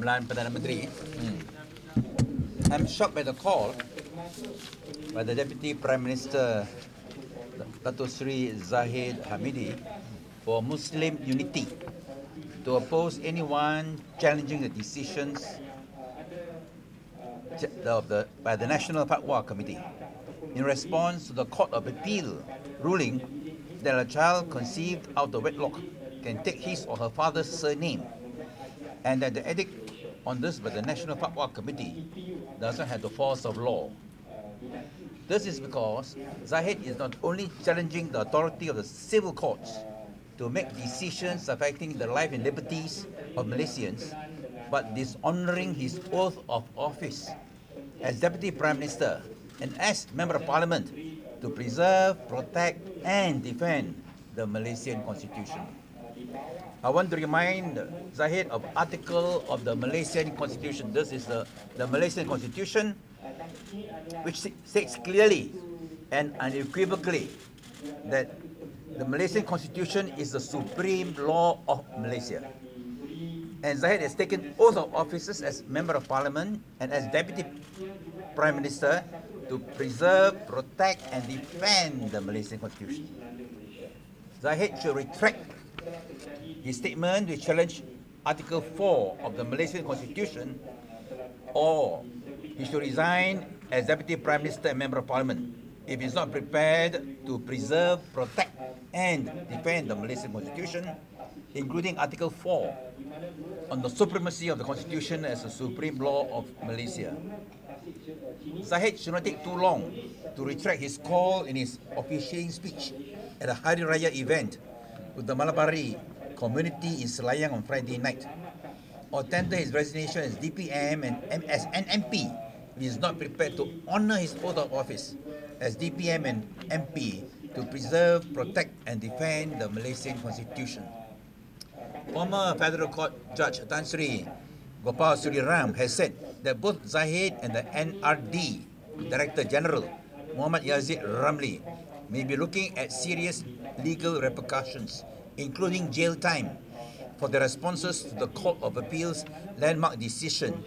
Amalan Perdana Menteri. I'm shocked by the call by the Deputy Prime Minister Dato Sri Zahid Hamidi for Muslim unity to oppose anyone challenging the decisions by the National Fatwa Committee in response to the Court of Appeal ruling that a child conceived out of wedlock can take his or her father's surname, and that the edict on this by the National Fatwa Committee doesn't have the force of law. This is because Zahid is not only challenging the authority of the civil courts to make decisions affecting the life and liberties of Malaysians, but dishonouring his oath of office as Deputy Prime Minister and as Member of Parliament to preserve, protect and defend the Malaysian Constitution. I want to remind Zahid of article of the Malaysian Constitution. This is the Malaysian Constitution, which states clearly and unequivocally that the Malaysian Constitution is the supreme law of Malaysia. And Zahid has taken oath of offices as Member of Parliament and as Deputy Prime Minister to preserve, protect and defend the Malaysian Constitution. Zahid should retract his statement which challenged Article 4 of the Malaysian Constitution, or he should resign as Deputy Prime Minister and Member of Parliament if he is not prepared to preserve, protect and defend the Malaysian Constitution, including Article 4 on the supremacy of the Constitution as the supreme law of Malaysia. Zahid should not take too long to retract his call in his officiating speech at a Hari Raya event with the Malabari community in Siang on Friday night, or tender his resignation as DPM and as an MP if he is not prepared to honour his oath of office as DPM and MP to preserve, protect and defend the Malaysian Constitution. Former Federal Court Judge Tan Sri Gopal Suriram has said that both Zahid and the NRD Director General Muhammad Yazid Ramli may be looking at serious legal repercussions, including jail time, for their responses to the Court of Appeal's landmark decision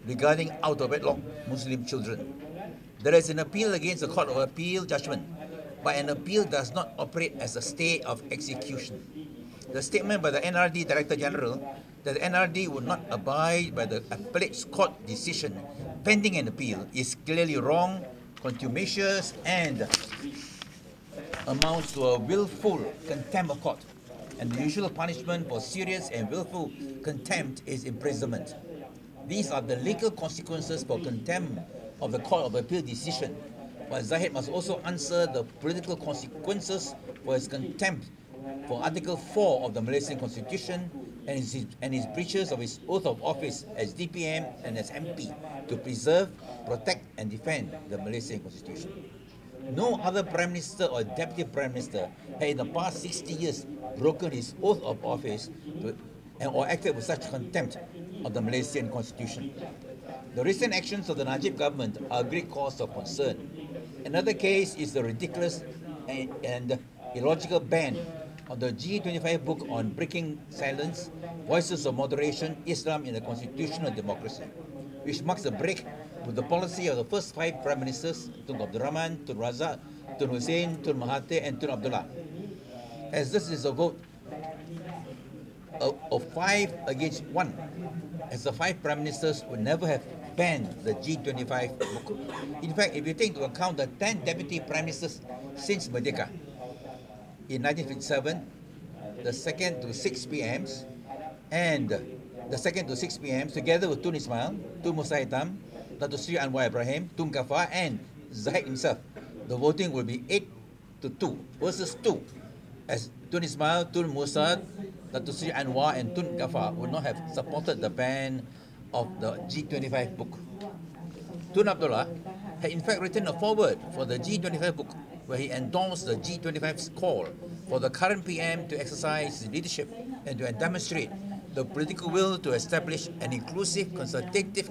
regarding out-of-wedlock Muslim children. There is an appeal against the Court of Appeal judgment, but an appeal does not operate as a stay of execution. The statement by the NRD Director General that the NRD would not abide by the appellate court decision pending an appeal is clearly wrong, contumacious and amounts to a willful contempt of court, and the usual punishment for serious and willful contempt is imprisonment. These are the legal consequences for contempt of the Court of Appeal decision, but Zahid must also answer the political consequences for his contempt for Article 4 of the Malaysian Constitution and his breaches of his oath of office as DPM and as MP to preserve, protect and defend the Malaysian Constitution. No other Prime Minister or Deputy Prime Minister had in the past 60 years broken his oath of office or acted with such contempt of the Malaysian Constitution. The recent actions of the Najib government are a great cause of concern. Another case is the ridiculous and illogical ban of the G25 book on breaking silence, Voices of Moderation, Islam in the Constitutional Democracy, which marks a break with the policy of the first 5 Prime Ministers, Tun Abdul Rahman, Tun Razak, Tun Hussein, Tun Mahathir and Tun Abdullah. As this is a vote of 5 against 1, as the 5 Prime Ministers would never have banned the G25 book. In fact, if you take into account the 10 Deputy Prime Ministers since Merdeka, in 1957, the 2nd to 6 PMs, and the 2nd to 6 PMs, together with Tun Ismail, Tun Musa Hitam, Dato Sri Anwar Ibrahim, Tun Ghaffar, and Zahid himself, the voting will be 8 to 2 versus 2, as Tun Ismail, Tun Musa, Dato Sri Anwar, and Tun Ghaffar would not have supported the ban of the G25 book. Tun Abdullah had in fact written a foreword for the G25 book, where he endorsed the G25's call for the current PM to exercise his leadership and to demonstrate the political will to establish an inclusive, consultative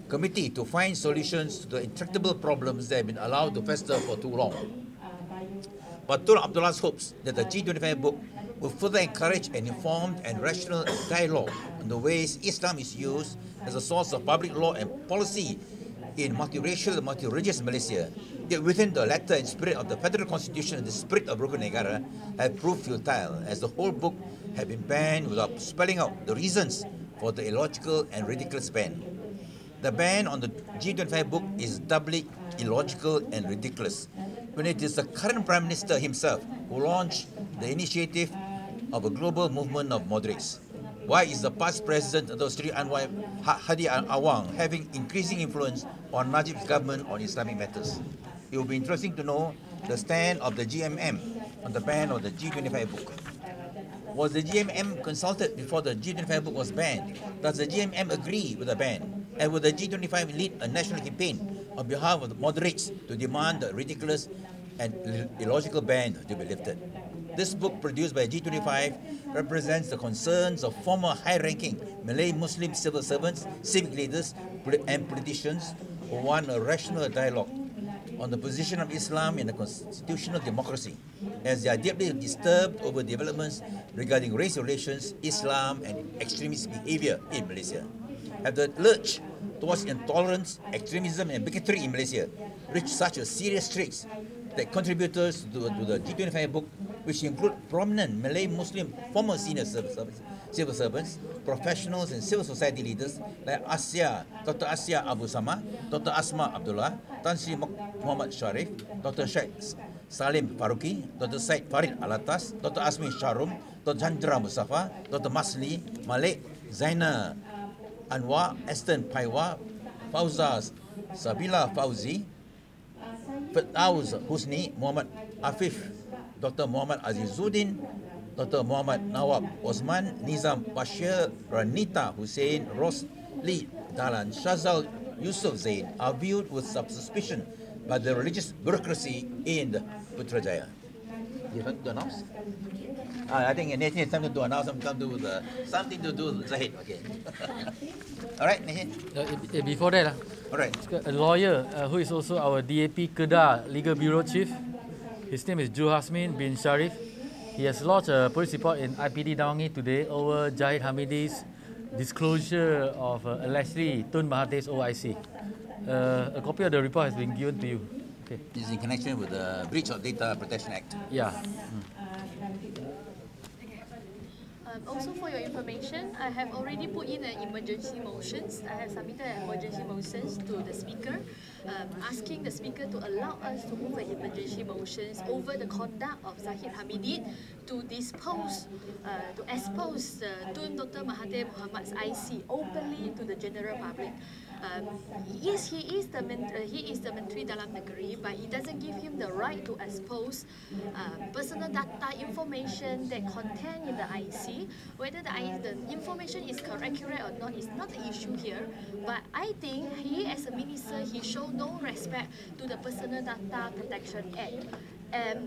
committee to find solutions to the intractable problems that have been allowed to fester for too long. But Tun Abdullah's hopes that the G25 book will further encourage an informed and rational dialogue on the ways Islam is used as a source of public law and policy in multiracial and multi-religious Malaysia, yet within the letter and spirit of the Federal Constitution and the spirit of Rukun Negara have proved futile, as the whole book had been banned without spelling out the reasons for the illogical and ridiculous ban. The ban on the G25 book is doubly illogical and ridiculous when it is the current Prime Minister himself who launched the initiative of a global movement of moderates. Why is the past president, Dr. Sri Anwar Hadi Awang, having increasing influence on Najib's government on Islamic matters? It will be interesting to know the stand of the GMM on the ban of the G25 book. Was the GMM consulted before the G25 book was banned? Does the GMM agree with the ban? And will the G25 lead a national campaign on behalf of the moderates to demand the ridiculous and illogical ban to be lifted? This book, produced by G25, represents the concerns of former high-ranking Malay Muslim civil servants, civic leaders, and politicians who want a rational dialogue on the position of Islam in a constitutional democracy, as they are deeply disturbed over developments regarding race relations, Islam, and extremist behavior in Malaysia. Have the lurch towards intolerance, extremism, and bigotry in Malaysia reached such a serious stage that contributors to the G25 book, which include prominent Malay Muslim former senior civil servants, professionals and civil society leaders like Dr. Asia Abu Sama, Dr. Asma Abdullah, Tan Sri Muhammad Sharif, Dr. Sheikh Salim Faruqi, Dr. Syed Farid Alatas, Dr. Asmi Sharum, Dr. Chandra Mustafa, Dr. Masli, Malik, Zaina Anwar, Aston Paiwa, Fauzaz Sabila Fauzi, Firdaus Husni, Muhammad Afif, Dr. Muhammad Azizuddin, Dr. Muhammad Nawab Osman, Nizam Bashir, Ranita Hussein, Rosli Dalan, Shazal Yusuf Zain are viewed with some suspicion by the religious bureaucracy in the Putrajaya. You want to announce? I think Nathan has something to announce, something to do with Zahid. Okay. All right, Nathan? Before that, all right. A lawyer who is also our DAP Kedah Legal Bureau Chief, his name is Juhasmin bin Sharif. He has lodged a police report in IPD Dawangi today over Zahid Hamidi's disclosure of allegedly Tun Mahathir's OIC. A copy of the report has been given to you. Okay. This is in connection with the Breach of Data Protection Act. Yeah. Also for your information, I have already put in an emergency motions. I have submitted an emergency motions to the Speaker, asking the Speaker to allow us to move an emergency motions over the conduct of Zahid Hamidi to expose Tun Dr. Mahathir Mohamad's IC openly to the general public. Yes, he is the Menteri Dalam Negeri, but it doesn't give him the right to expose personal data information that contain in the IC. Whether the information is accurate or not is not the issue here. But I think he, as a minister, he showed no respect to the Personal Data Protection Act.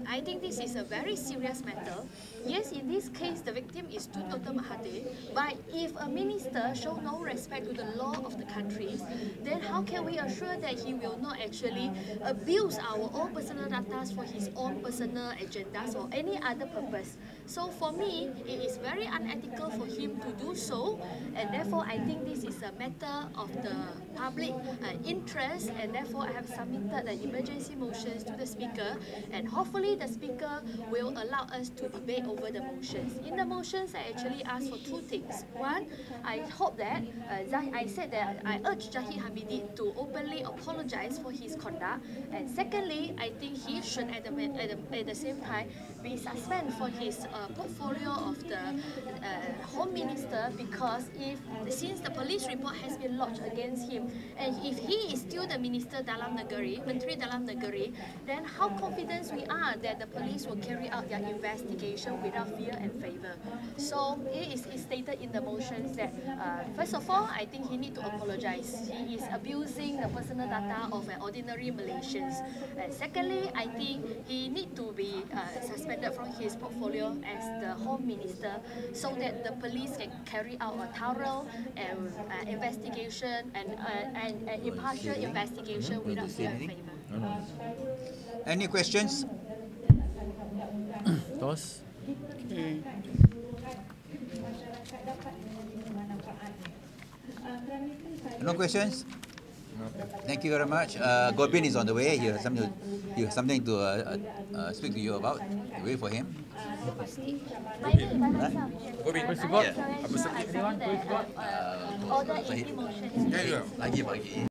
I think this is a very serious matter. Yes, in this case, the victim is Tun Dr. Mahathir, but if a minister show no respect to the law of the countries, then how can we assure that he will not actually abuse our own personal data for his own personal agendas or any other purpose? So for me, it is very unethical for him to do so, and therefore I think this is a matter of the public interest, and therefore I have submitted the emergency motions to the Speaker, and hopefully the Speaker will allow us to debate over the motions. In the motions, I actually asked for two things. One, I hope that, I said that I urge Zahid Hamidi to openly apologize for his conduct. And secondly, I think he should at the same time be suspended for his portfolio of the Home Minister, because since the police report has been lodged against him, and if he is still the Minister Dalam Negeri, Menteri Dalam Negeri, then how confident we are that the police will carry out their investigation without fear and favor. So it is stated in the motions that first of all, I think he needs to apologize. He is abusing the personal data of an ordinary Malaysians. And secondly, I think he needs to be suspended from his portfolio as the Home Minister, so that the police can carry out a thorough investigation and impartial investigation without fear and favor. Any questions? Thomas? No questions? Thank you very much. Gorbin is on the way. He has something to speak to you about. Wait for him. Police report? Anyone? Police report? Order 80 motion. Lagi.